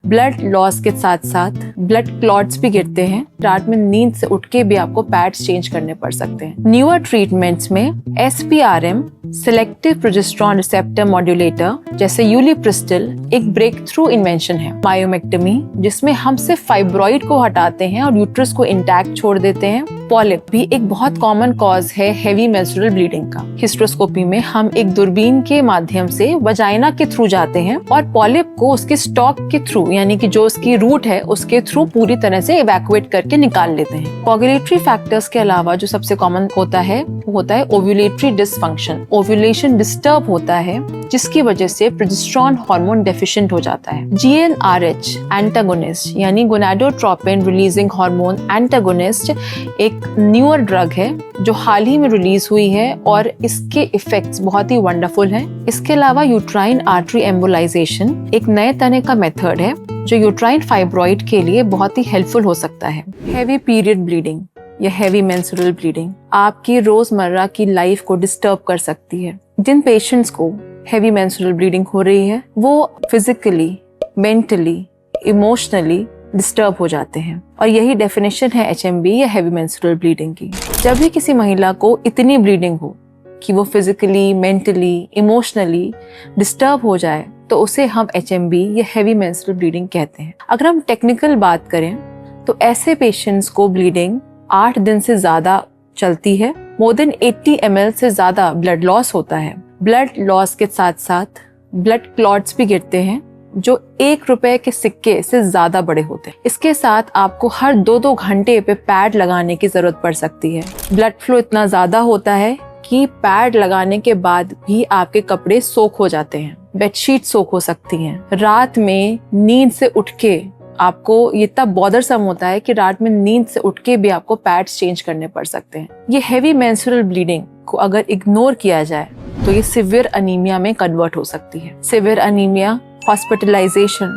Blood loss के साथ साथ ब्लड क्लॉट्स भी गिरते हैं। रात में नींद से उठ के भी आपको पैड्स चेंज करने पड़ सकते हैं। न्यूअर ट्रीटमेंट्स में SPRM selective progesterone receptor modulator जैसे यूलिप्रिस्टिल एक ब्रेक थ्रू इन्वेंशन है। मायोमेक्टमी जिसमें हम सिर्फ फाइब्रॉइड को हटाते हैं और यूट्रस को इंटैक्ट छोड़ देते हैं। पॉलिप भी एक बहुत कॉमन कॉज है हेवी मेंस्ट्रुअल ब्लीडिंग का। हिस्ट्रोस्कोपी में हम एक दूरबीन के माध्यम से वजाइना के थ्रू जाते हैं और पॉलिप को उसके स्टॉक के थ्रू यानी कि जो उसकी रूट है उसके थ्रू पूरी तरह से इवैक्यूएट करके निकाल लेते हैं। कोगुलेटरी फैक्टर्स के अलावा जो सबसे कॉमन होता है वो होता है ओव्यूलेटरी डिसफंक्शन। ओव्यूलेशन डिस्टर्ब होता है जिसकी वजह से प्रोजेस्टेरॉन हार्मोन डेफिशिएंट हो जाता है। GnRH एंटागोनिस्ट यानी गोनाडोट्रोपिन रिलीजिंग हार्मोन एंटागोनिस्ट एक न्यूअर ड्रग है जो हाल ही में रिलीज हुई है और इसके इफेक्ट्स बहुत ही वंडरफुल हैं। इसके अलावा यूट्राइन आर्टरी एम्बोलाइजेशन एक नए तरह का मेथड है जो यूट्राइन फाइब्रॉइड के लिए बहुत ही हेल्पफुल हो सकता है। हैवी पीरियड ब्लीडिंग या हैवी मेंस्ट्रुअल ब्लीडिंग आपकी रोजमर्रा की लाइफ को डिस्टर्ब कर सकती है। जिन पेशेंट्स को हैवी मेंस्ट्रुअल ब्लीडिंग हो रही है वो फिजिकली, मेंटली, इमोशनली डिस्टर्ब हो जाते हैं और यही डेफिनेशन है HMB या हैवी मेंस्ट्रुअल ब्लीडिंग की। जब भी किसी महिला को इतनी ब्लीडिंग हो कि वो फिजिकली, मेंटली, इमोशनली डिस्टर्ब हो जाए तो उसे हम HMB या हैवी मेंस्ट्रुअल ब्लीडिंग कहते हैं। अगर हम टेक्निकल बात करें तो ऐसे पेशेंट्स को ब्लीडिंग 8 दिन से ज्यादा चलती है। मोर देन 80 ml से ज्यादा ब्लड लॉस होता है। ब्लड लॉस के साथ साथ ब्लड क्लॉट्स भी गिरते हैं जो 1 रुपए के सिक्के से ज्यादा बड़े होते हैं। इसके साथ आपको हर 2-2 घंटे पे पैड लगाने की जरूरत पड़ सकती है। ब्लड फ्लो इतना ज्यादा होता है कि पैड लगाने के बाद भी आपके कपड़े सोख हो जाते हैं, बेडशीट सोख हो सकती हैं। रात में नींद से उठ के आपको ये इतना बॉदरसम होता है कि रात में नींद से उठ के भी आपको पैड्स चेंज करने पड़ सकते हैं। ये हैवी मेंस्ट्रुअल ब्लीडिंग को अगर इग्नोर किया जाए तो ये सिवियर अनीमिया में कन्वर्ट हो सकती है। Severe anaemia hospitalisation,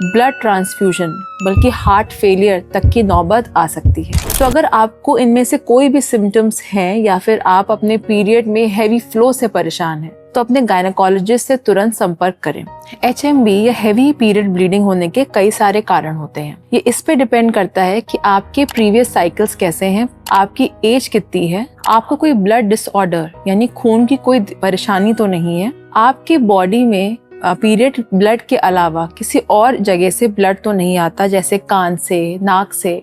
blood transfusion बल्कि हार्ट फेलियर तक की नौबत आ सकती है। तो अगर आपको इनमें से कोई भी सिम्टम्स हैं या फिर आप अपने पीरियड में हैवी फ्लो से परेशान हैं तो अपने गायनेकोलॉजिस्ट से तुरंत संपर्क करें। HMB या हैवी पीरियड ब्लीडिंग होने के कई सारे कारण होते हैं। ये इस पे डिपेंड करता है कि आपके प्रीवियस साइकिल्स कैसे हैं, आपकी एज कितनी है, आपको कोई ब्लड डिसऑर्डर यानी खून की कोई परेशानी तो नहीं है, आपकी बॉडी में पीरियड ब्लड के अलावा किसी और जगह से ब्लड तो नहीं आता जैसे कान से, नाक से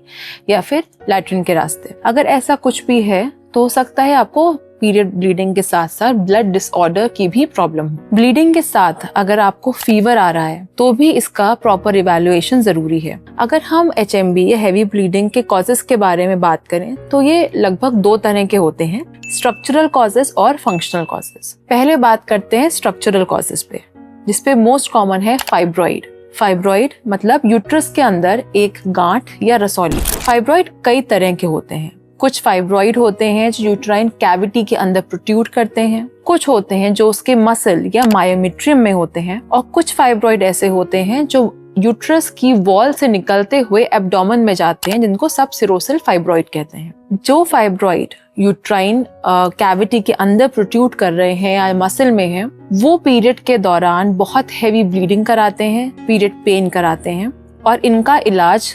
या फिर लैट्रिन के रास्ते। अगर ऐसा कुछ भी है तो हो सकता है आपको पीरियड ब्लीडिंग के साथ साथ ब्लड डिसऑर्डर की भी प्रॉब्लम हो। ब्लीडिंग के साथ अगर आपको फीवर आ रहा है तो भी इसका प्रॉपर इवैल्यूएशन जरूरी है। अगर हम HMB या हैवी ब्लीडिंग के कॉजेस के बारे में बात करें तो ये लगभग 2 तरह के होते हैं, स्ट्रक्चरल कॉजेस और फंक्शनल कॉजेस। पहले बात करते हैं स्ट्रक्चरल कॉजेस पे, जिसपे मोस्ट कॉमन है फाइब्रॉइड। फाइब्रॉइड मतलब यूट्रस के अंदर एक गांठ या रसौली। फाइब्रॉइड कई तरह के होते हैं। कुछ फाइब्रॉइड होते हैं जो यूट्राइन कैविटी के अंदर प्रोट्रूड करते हैं, कुछ होते हैं जो उसके मसल या मायोमेट्रियम में होते हैं और कुछ फाइब्रॉइड ऐसे होते हैं जो यूट्रस की वॉल से निकलते हुए एब्डोमेन में जाते हैं जिनको सबसिरोसल फाइब्रॉइड कहते हैं। जो फाइब्रॉइड यूट्राइन कैविटी के अंदर प्रोट्रूड कर रहे हैं या मसल में हैं, वो पीरियड के दौरान बहुत हैवी ब्लीडिंग कराते हैं, पीरियड पेन कराते हैं और इनका इलाज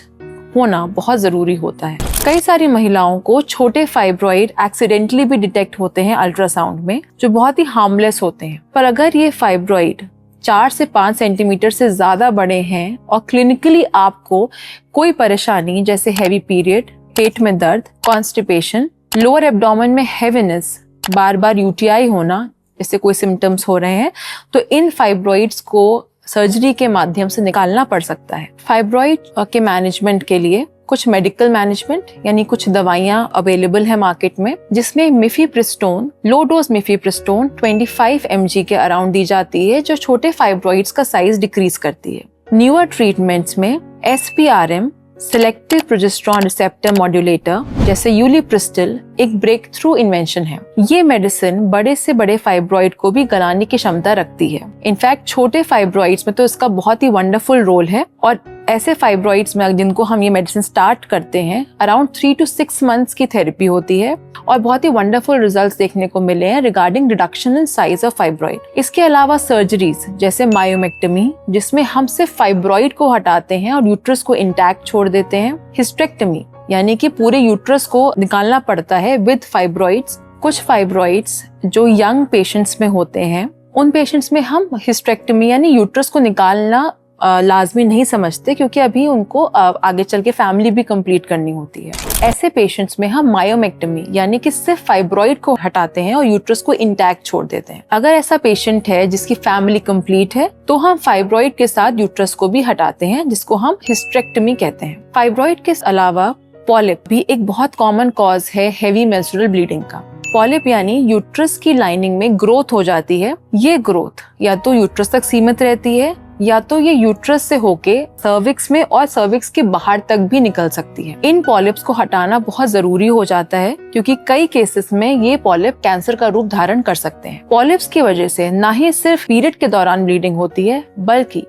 होना बहुत जरूरी होता है। कई सारी महिलाओं को छोटे फाइब्रॉइड एक्सीडेंटली भी डिटेक्ट होते हैं अल्ट्रासाउंड में जो बहुत ही हार्मलेस होते हैं। पर अगर ये फाइब्रॉइड 4 से 5 सेंटीमीटर से ज्यादा बड़े हैं और क्लिनिकली आपको कोई परेशानी जैसे हैवी पीरियड, पेट में दर्द, कॉन्स्टिपेशन, लोअर एब्डोमेन में हेवीनेस, बार बार UTI होना जैसे कोई सिम्टम्स हो रहे हैं तो इन फाइब्रॉइड्स को सर्जरी के माध्यम से निकालना पड़ सकता है। फाइब्रॉइड के मैनेजमेंट के लिए कुछ मेडिकल मैनेजमेंट यानी कुछ दवाइयां अवेलेबल है मार्केट में, जिसमें मिफीप्रिस्टोन, लो डोज मिफीप्रिस्टोन 25 mg के अराउंड दी जाती है जो छोटे फाइब्रॉइड्स का साइज डिक्रीज करती है। न्यूअर ट्रीटमेंट्स में SPRM selective progesterone receptor modulator जैसे यूलिप्रिस्टिल एक ब्रेक थ्रू इन्वेंशन है। ये मेडिसिन बड़े से बड़े फाइब्रॉइड को भी गलाने की क्षमता रखती है। इनफैक्ट छोटे फाइब्रॉइड्स में तो इसका बहुत ही वंडरफुल रोल है, और ऐसे फाइब्रॉइड्स में जिनको हम ये मेडिसिन स्टार्ट करते हैं अराउंड 3 to 6 मंथ्स की थेरेपी होती है, और बहुत ही वंडरफुल रिजल्ट्स देखने को मिले हैं regarding reduction in size of fibroid. इसके अलावा सर्जरीज जैसे मायोमेक्टमी, जिसमें हम सिर्फ फाइब्रॉइड को हटाते हैं और यूट्रस को इंटैक्ट छोड़ देते हैं, हिस्टेरेक्टमी यानी कि पूरे यूट्रस को निकालना पड़ता है विद फाइब्रॉइड्स। कुछ फाइब्रॉइड्स जो यंग पेशेंट्स में होते हैं, उन पेशेंट्स में हम हिस्टेरेक्टमी यानी यूट्रस को निकालना लाजमी नहीं समझते, क्योंकि अभी उनको आगे चल के फैमिली भी कंप्लीट करनी होती है। ऐसे पेशेंट्स में हम मायोमेक्टमी यानी कि सिर्फ फाइब्रॉइड को हटाते हैं और यूट्रस को इंटैक्ट छोड़ देते हैं। अगर ऐसा पेशेंट है जिसकी फैमिली कंप्लीट है तो हम फाइब्रॉइड के साथ यूट्रस को भी हटाते हैं, जिसको हम हिस्टेरेक्टमी कहते हैं। फाइब्रॉइड के अलावा पॉलिप भी एक बहुत कॉमन कॉज है हेवी मेंस्ट्रुअल ब्लीडिंग का। पॉलिप यानी यूट्रस की लाइनिंग में ग्रोथ हो जाती है। ये ग्रोथ या तो यूट्रस तक सीमित रहती है, या तो ये यूट्रस से होके सर्विक्स में और सर्विक्स के बाहर तक भी निकल सकती है। इन पॉलिप्स को हटाना बहुत जरूरी हो जाता है, क्योंकि कई केसेस में ये पॉलिप कैंसर का रूप धारण कर सकते हैं। पॉलिप्स की वजह से ना ही सिर्फ पीरियड के दौरान ब्लीडिंग होती है, बल्कि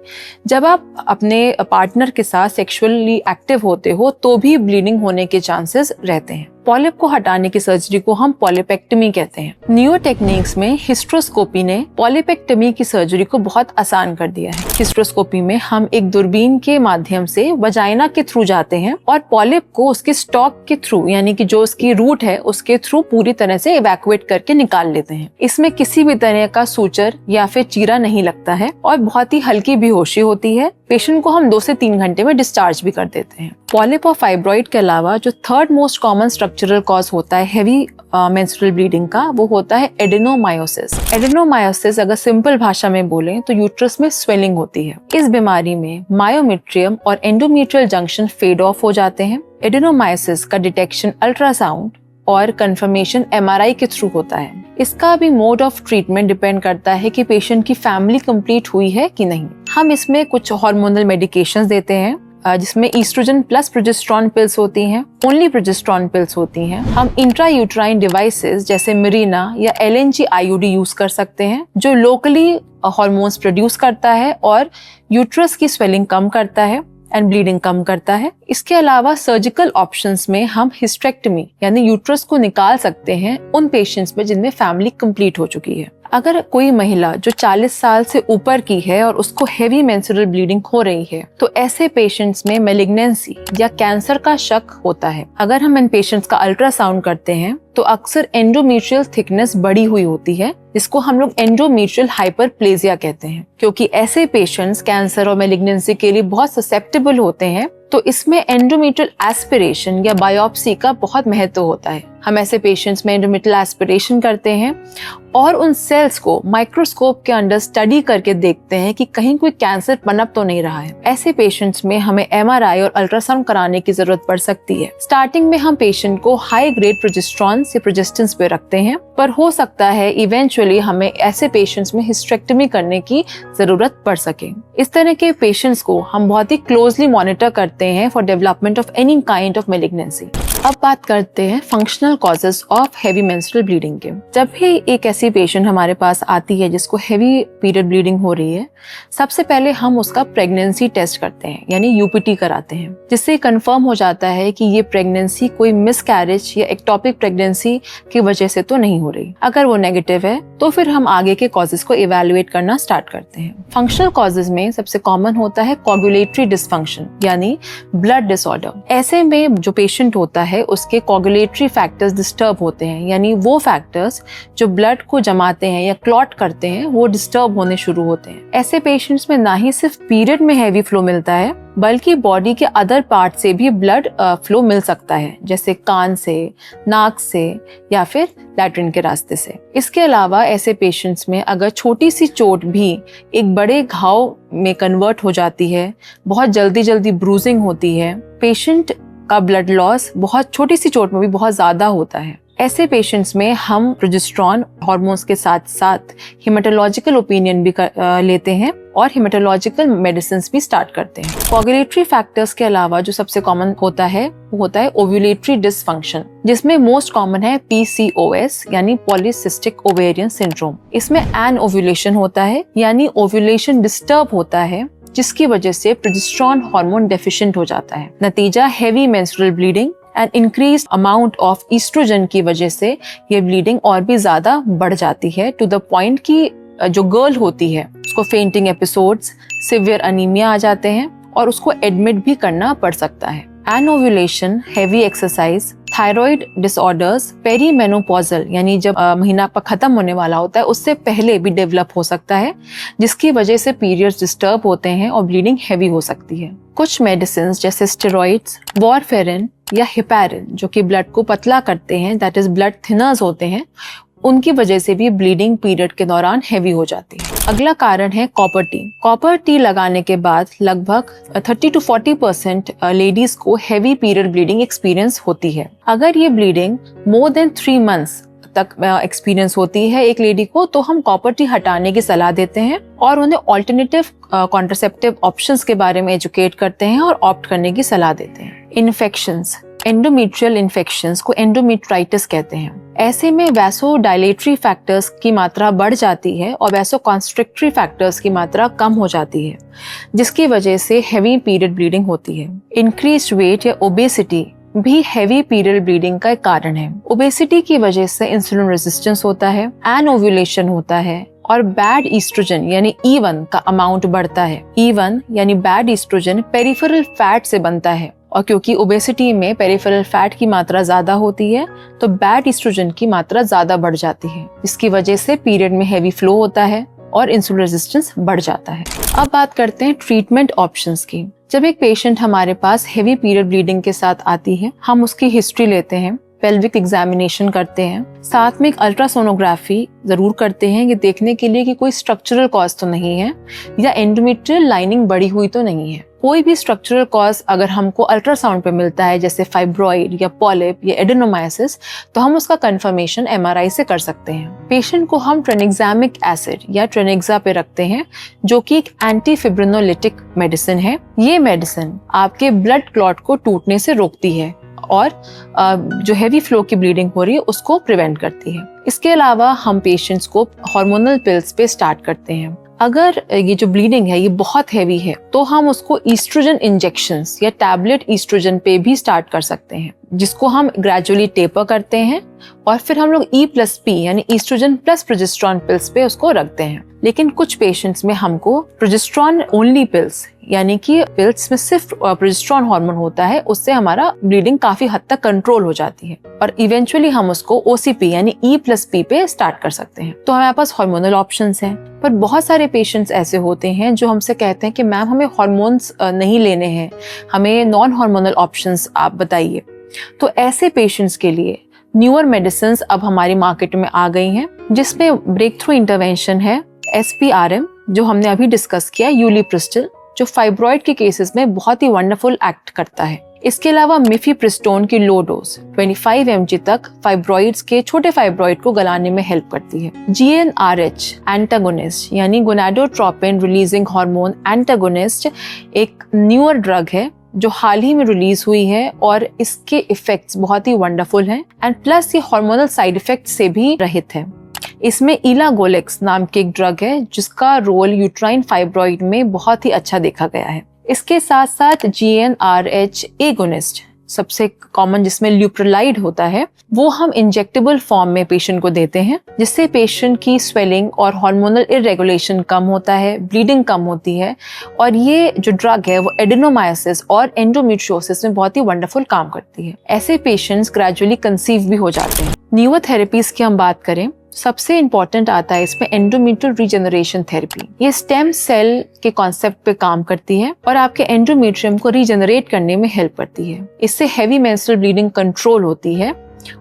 जब आप अपने पार्टनर के साथ सेक्सुअली एक्टिव होते हो तो भी ब्लीडिंग होने के चांसेस रहते हैं। पॉलिप को हटाने की सर्जरी को हम पॉलिपेक्टमी कहते हैं। न्यू टेक्निक्स में हिस्ट्रोस्कोपी ने पॉलिपेक्टमी की सर्जरी को बहुत आसान कर दिया है। हिस्ट्रोस्कोपी में हम एक दूरबीन के माध्यम से वजाइना के थ्रू जाते हैं और पॉलिप को उसके स्टॉक के थ्रू यानी कि जो उसकी रूट है उसके थ्रू पूरी तरह से इवैक्यूएट करके निकाल लेते हैं। इसमें किसी भी तरह का सूचर या फिर चीरा नहीं लगता है और बहुत ही हल्की बेहोशी होती है। पेशेंट को हम 2 से 3 घंटे में डिस्चार्ज भी कर देते हैं। पॉलिप और फाइब्रॉइड के अलावा जो third most common structural cause होता है हेवी मेंस्ट्रुअल ब्लीडिंग का, वो होता है एडेनोमायोसिस। एडेनोमायोसिस अगर सिंपल भाषा में बोलें तो यूट्रस में स्वेलिंग होती है। इस बीमारी में मायोमेट्रियम और एंडोमेट्रियल जंक्शन फेड ऑफ हो जाते हैं। एडेनोमायोसिस का डिटेक्शन अल्ट्रासाउंड और कंफर्मेशन MRI के थ्रू होता है। इसका भी मोड ऑफ ट्रीटमेंट डिपेंड करता है कि पेशेंट की फैमिली कंप्लीट हुई है कि नहीं। हम इसमें कुछ हार्मोनल मेडिकेशंस देते हैं, जिसमें ईस्ट्रोजन प्लस प्रोजेस्टेरॉन पिल्स होती हैं, ओनली प्रोजेस्टेरॉन पिल्स होती हैं। हम इंट्रायूट्राइन डिवाइसेस जैसे मिरीना या LNG IUD यूज कर सकते हैं, जो लोकली हार्मोन्स प्रोड्यूस करता है और यूट्रस की स्वेलिंग कम करता है एंड ब्लीडिंग कम करता है। इसके अलावा सर्जिकल ऑप्शंस में हम हिस्टेरेक्टमी यानी यूट्रस को निकाल सकते हैं उन पेशेंट्स में जिनमें फैमिली कंप्लीट हो चुकी है। अगर कोई महिला जो 40 साल से ऊपर की है और उसको हेवी मेंस्ट्रुअल ब्लीडिंग हो रही है, तो ऐसे पेशेंट्स में मैलिग्नेंसी या कैंसर का शक होता है। अगर हम इन पेशेंट्स का अल्ट्रासाउंड करते हैं तो अक्सर एंडोमेट्रियल थिकनेस बढ़ी हुई होती है, जिसको हम लोग एंडोमेट्रियल हाइपरप्लेजिया कहते हैं। क्योंकि ऐसे पेशेंट्स कैंसर और मैलिग्नेंसी के लिए बहुत ससेप्टेबल होते हैं, तो इसमें एंडोमेट्रियल एस्पिरेशन या बायोप्सी का बहुत महत्व होता है। हम ऐसे पेशेंट्स में एंडोमेट्रियल एस्पिरेशन करते हैं और उन सेल्स को माइक्रोस्कोप के अंडर स्टडी करके देखते हैं कि कहीं कोई कैंसर पनप तो नहीं रहा है। ऐसे पेशेंट्स में हमें MRI और अल्ट्रासाउंड कराने की जरूरत पड़ सकती है। स्टार्टिंग में हम पेशेंट को हाई ग्रेड प्रोजेस्टेरॉन से प्रोजेस्टेंस पे रखते हैं, पर हो सकता है इवेंचुअली हमें ऐसे पेशेंट्स में हिस्टेरेक्टमी करने की जरूरत पड़ सके। इस तरह के पेशेंट्स को हम बहुत ही क्लोजली मॉनिटर करते हैं for development of any kind of malignancy. अब बात करते हैं functional causes of heavy menstrual bleeding के। जब भी एक ऐसी पेशेंट हमारे पास आती है जिसको हेवी पीरियड ब्लीडिंग हो रही है, सबसे पहले हम उसका प्रेगनेंसी टेस्ट करते हैं यानी UPT कराते हैं, जिससे कंफर्म हो जाता है कि ये प्रेगनेंसी कोई मिसकैरेज या एक्टोपिक प्रेगनेंसी की वजह से तो नहीं हो रही। अगर वो नेगेटिव है तो फिर हम आगे के कॉजेस को इवैल्यूएट करना स्टार्ट करते हैं। फंक्शनल कॉजेस में सबसे कॉमन होता है कोगुलेटरी डिसफंक्शन यानी ब्लड डिसऑर्डर। ऐसे में जो पेशेंट होता है उसके कोगुलेटरी फैक्टर्स डिस्टर्ब होते हैं, यानी वो फैक्टर्स जो ब्लड को जमाते हैं या क्लॉट करते हैं वो डिस्टर्ब होने शुरू होते हैं। ऐसे पेशेंट्स में ना ही सिर्फ पीरियड में हैवी फ्लो मिलता है, बल्कि बॉडी के अदर पार्ट से भी ब्लड फ्लो मिल सकता है, जैसे कान से, नाक से या फिर लैट्रिन के रास्ते से। इसके अलावा ऐसे पेशेंट्स में अगर छोटी सी चोट भी एक बड़े घाव में कन्वर्ट हो जाती है, बहुत जल्दी ब्रूजिंग होती है, पेशेंट का ब्लड लॉस बहुत छोटी सी चोट में भी बहुत ज्यादा होता है। ऐसे पेशेंट्स में हम प्रोजेस्टेरॉन हार्मोन्स के साथ साथ हेमाटोलॉजिकल ओपिनियन भी लेते हैं और हेमेटोलॉजिकल मेडिसिन भी स्टार्ट करते हैं। कोगुलेटरी फैक्टर्स के अलावा जो सबसे कॉमन होता है वो होता है ओव्यूलेटरी डिसफंक्शन, जिसमें मोस्ट कॉमन है PCOS यानी पॉलीसिस्टिक ओवेरियन सिंड्रोम। इसमें एनओव्यूलेशन होता है यानी ओव्यूलेशन डिस्टर्ब होता है, जिसकी वजह से प्रोजेस्टेरॉन हार्मोन डेफिशिएंट हो जाता है। नतीजा heavy menstrual bleeding and increase amount of oestrogen की वजह से ये ब्लीडिंग और भी ज्यादा बढ़ जाती है, टू द पॉइंट कि जो गर्ल होती है उसको फेंटिंग एपिसोड्स, सिवियर अनीमिया आ जाते हैं और उसको एडमिट भी करना पड़ सकता है। Anovulation, heavy exercise, thyroid disorders, perimenopausal यानी जब महीना आपका खत्म होने वाला होता है उससे पहले भी डेवलप हो सकता है, जिसकी वजह से पीरियड्स डिस्टर्ब होते हैं और ब्लीडिंग हेवी हो सकती है। कुछ मेडिसिन जैसे स्टेरॉइड्स, वॉरफेरिन या हिपैरिन जो कि ब्लड को पतला करते हैं, दैट इज ब्लड थिनर्स होते हैं, उनकी वजह से भी ब्लीडिंग पीरियड के दौरान हेवी हो जाती है। अगला कारण है कॉपर टी। कॉपर टी लगाने के बाद लगभग 30 to 40% लेडीज को हेवी पीरियड ब्लीडिंग एक्सपीरियंस होती है। अगर ये ब्लीडिंग मोर देन 3 months तक एक्सपीरियंस होती है एक लेडी को, तो हम कॉपर टी हटाने की सलाह देते हैं और उन्हें ऑल्टरनेटिव कॉन्ट्रासेप्टिव ऑप्शंस के बारे में एजुकेट करते हैं और ऑप्ट करने की सलाह देते हैं। इन्फेक्शंस, एंडोमेट्रियल इन्फेक्शंस को एंडोमेट्राइटिस कहते हैं। ऐसे में वैसोडाइलेटरी फैक्टर्स की मात्रा बढ़ जाती है और वैसोकॉन्स्ट्रिक्टरी फैक्टर्स की मात्रा कम हो जाती है, जिसकी वजह से हेवी पीरियड ब्लीडिंग होती है। इंक्रीज्ड वेट या ओबेसिटी भी हेवी पीरियड ब्लीडिंग का एक कारण है। ओबेसिटी की वजह से इंसुलिन रेजिस्टेंस होता है, एनओव्यूलेशन होता है और बैड ईस्ट्रोजन यानी E1 का अमाउंट बढ़ता है। E1 यानी बैड ईस्ट्रोजन पेरिफेरल फैट से बनता है और क्योंकि ओबेसिटी में पेरिफेरल फैट की मात्रा ज्यादा होती है तो बैड ईस्ट्रोजन की मात्रा ज्यादा बढ़ जाती है, जिसकी वजह से पीरियड में हेवी फ्लो होता है और इंसुलिन रेजिस्टेंस बढ़ जाता है। अब बात करते हैं ट्रीटमेंट ऑप्शंस की। जब एक पेशेंट हमारे पास हेवी पीरियड ब्लीडिंग के साथ आती है, हम उसकी हिस्ट्री लेते हैं, पेल्विक एग्जामिनेशन करते हैं, साथ में एक अल्ट्रासोनोग्राफी जरूर करते हैं, ये देखने के लिए कि कोई स्ट्रक्चरल कॉज तो नहीं है या एंडोमेट्रियल लाइनिंग बढ़ी हुई तो नहीं है। कोई भी स्ट्रक्चरल कॉज अगर हमको अल्ट्रासाउंड पे मिलता है, जैसे फाइब्रॉइड या पॉलिप या एडेनोमाइसिस, तो हम उसका कंफर्मेशन MRI से कर सकते हैं। पेशेंट को हम ट्रेनेक्सामिक एसिड या ट्रेनेक्सा पे रखते हैं, जो कि एक एंटी फिब्रिनोलिटिक मेडिसिन है। ये मेडिसिन आपके ब्लड क्लॉट को टूटने से रोकती है और जो हेवी फ्लो की ब्लीडिंग हो रही है उसको प्रिवेंट करती है। इसके अलावा हम पेशेंट्स को हार्मोनल पिल्स पे स्टार्ट करते हैं। अगर ये जो ब्लीडिंग है ये बहुत हैवी है तो हम उसको ईस्ट्रोजन इंजेक्शंस या टैबलेट ईस्ट्रोजन पे भी स्टार्ट कर सकते हैं, जिसको हम ग्रेजुअली टेपर करते हैं और फिर हम लोग E+P यानी ईस्ट्रोजन प्लस प्रोजेस्टेरॉन पिल्स पे उसको रखते हैं। लेकिन कुछ पेशेंट्स में हमको प्रोजेस्टेरॉन ओनली पिल्स यानी कि पिल्स में सिर्फ प्रोजेस्टेरॉन हार्मोन होता है, उससे हमारा ब्लीडिंग काफी हद तक कंट्रोल हो जाती है और इवेंचुअली हम उसको OCP यानी E+P पे स्टार्ट कर सकते हैं। तो हमारे पास हार्मोनल ऑप्शंस हैं, पर बहुत सारे पेशेंट्स ऐसे होते हैं जो हमसे कहते हैं कि मैम हमें हार्मोन्स नहीं लेने हैं, हमें नॉन हार्मोनल ऑप्शंस आप बताइए। तो ऐसे पेशेंट्स के लिए न्यूअर मेडिसिन अब हमारी मार्केट में आ गई हैं, जिसमें ब्रेक थ्रू इंटरवेंशन है SPRM जो हमने अभी डिस्कस किया, यूलिप्रिस्टिल जो फाइब्रॉइड के केसेस में बहुत ही वंडरफुल एक्ट करता है। इसके अलावा मिफीप्रिस्टोन की लो डोज 25 mg तक फाइब्रॉइड्स के छोटे फाइब्रॉइड को गलाने में हेल्प करती है। GnRH एंटागोनिस्ट यानी गोनाडोट्रोपिन रिलीजिंग हार्मोन एंटागोनिस्ट एक न्यूअर ड्रग है जो हाल ही में रिलीज हुई है और इसके इफेक्ट्स बहुत ही वंडरफुल हैं एंड प्लस ये हार्मोनल साइड इफेक्ट से भी रहित है। इसमें इलागोलेक्स नाम की एक ड्रग है जिसका रोल यूट्राइन फाइब्रॉइड में बहुत ही अच्छा देखा गया है। इसके साथ साथ GnRH एगोनिस्ट सबसे कॉमन जिसमें ल्यूप्रोलाइड होता है, वो हम इंजेक्टेबल फॉर्म में पेशेंट को देते हैं, जिससे पेशेंट की स्वेलिंग और हार्मोनल इरेगुलेशन कम होता है, ब्लीडिंग कम होती है और ये जो ड्रग है वो एडेनोमाइसिस और एंडोमेट्रियोसिस में बहुत ही वंडरफुल काम करती है। ऐसे पेशेंट्स ग्रेजुअली कंसीव भी हो जाते हैं। न्यूअर थेरेपीज की हम बात करें, सबसे इम्पोर्टेंट आता है इसमें एंडोमेट्रियल रीजनरेशन थेरेपी। ये स्टेम सेल के कॉन्सेप्ट पे काम करती है और आपके एंडोमेट्रियम को रीजनरेट करने में हेल्प करती है। इससे हेवी मेंस्ट्रुअल ब्लीडिंग कंट्रोल होती है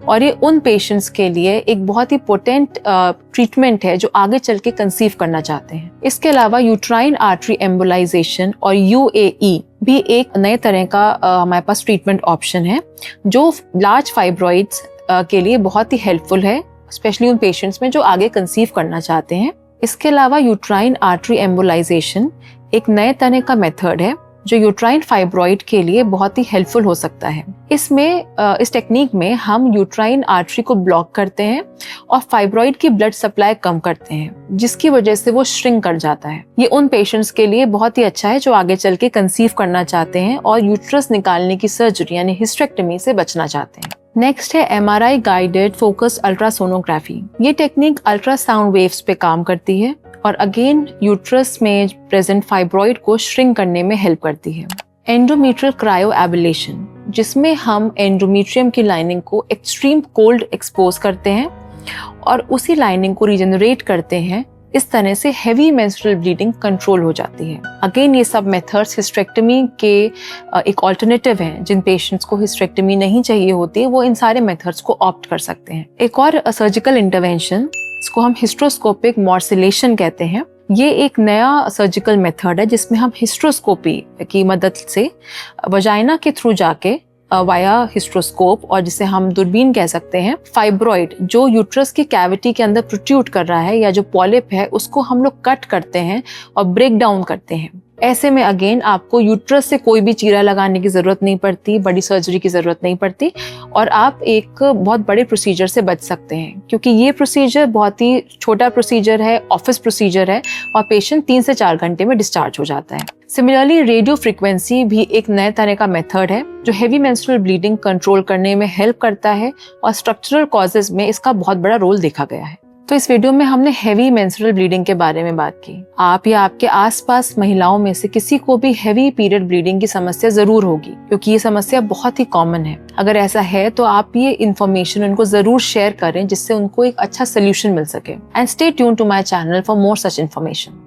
और ये उन पेशेंट्स के लिए एक बहुत ही पोटेंट ट्रीटमेंट है जो आगे चल के कंसीव करना चाहते हैं। इसके अलावा यूट्राइन आर्टरी एम्बोलाइजेशन और UAE भी एक नए तरह का हमारे पास ट्रीटमेंट ऑप्शन है जो लार्ज फाइब्रॉइड्स के लिए बहुत ही हेल्पफुल है, स्पेशली उन पेशेंट्स में जो आगे कंसीव करना चाहते हैं। इसके अलावा यूट्राइन आर्टरी एम्बोलाइजेशन एक नए तरह का मेथड है जो यूट्राइन फाइब्रॉइड के लिए बहुत ही हेल्पफुल हो सकता है। इस टेक्निक में हम यूट्राइन आर्टरी को ब्लॉक करते हैं और फाइब्रॉइड की ब्लड सप्लाई कम करते हैं, जिसकी वजह से वो श्रिंक कर जाता है। ये उन पेशेंट्स के लिए बहुत ही अच्छा है जो आगे चल के कंसीव करना चाहते हैं और यूट्रस निकालने की सर्जरी यानी हिस्टेरेक्टमी से बचना चाहते हैं। नेक्स्ट है MRI गाइडेड फोकस्ड अल्ट्रासोनोग्राफी। ये टेक्निक अल्ट्रासाउंड वेव्स पे काम करती है और अगेन यूट्रस में प्रेजेंट फाइब्रॉइड को श्रिंक करने में हेल्प करती है। एंडोमेट्रियल क्रायो एब्लेशन, जिसमें हम एंडोमेट्रियम की लाइनिंग को एक्सट्रीम कोल्ड एक्सपोज करते हैं और उसी लाइनिंग को रीजनरेट करते हैं। इस तरह से हेवी मेंस्ट्रुअल ब्लीडिंग कंट्रोल हो जाती है। अगेन ये सब मेथड्स हिस्टेरेक्टमी के एक ऑल्टरनेटिव हैं। जिन पेशेंट्स को हिस्टेरेक्टमी नहीं चाहिए होती वो इन सारे मेथड्स को ऑप्ट कर सकते हैं। एक और सर्जिकल इंटरवेंशन, इसको हम हिस्ट्रोस्कोपिक मॉर्सिलेशन कहते हैं। ये एक नया सर्जिकल मेथड है जिसमें हम हिस्ट्रोस्कोपी की मदद से वजाइना के थ्रू जाके वाया हिस्ट्रोस्कोप, और जिसे हम दूरबीन कह सकते हैं, फाइब्रॉइड जो यूट्रस की कैविटी के अंदर प्रोट्रूड कर रहा है या जो पॉलिप है उसको हम लोग कट करते हैं और ब्रेक डाउन करते हैं। ऐसे में अगेन आपको यूट्रस से कोई भी चीरा लगाने की जरूरत नहीं पड़ती, बड़ी सर्जरी की जरूरत नहीं पड़ती और आप एक बहुत बड़े प्रोसीजर से बच सकते हैं, क्योंकि ये प्रोसीजर बहुत ही छोटा प्रोसीजर है, ऑफिस प्रोसीजर है और पेशेंट 3 से 4 घंटे में डिस्चार्ज हो जाता है। सिमिलरली रेडियो फ्रीक्वेंसी भी एक नए तरह का मेथड है जो हेवी मेंस्ट्रुअल ब्लीडिंग कंट्रोल करने में हेल्प करता है और स्ट्रक्चरल कॉजेज में इसका बहुत बड़ा रोल देखा गया है। तो इस वीडियो में हमने हेवी मेंस्ट्रुअल ब्लीडिंग के बारे में बात की। आप या आपके आसपास महिलाओं में से किसी को भी हेवी पीरियड ब्लीडिंग की समस्या जरूर होगी, क्योंकि ये समस्या बहुत ही कॉमन है। अगर ऐसा है तो आप ये इन्फॉर्मेशन उनको जरूर शेयर करें जिससे उनको एक अच्छा सोल्यूशन मिल सके। And stay tune to my channel for more such information.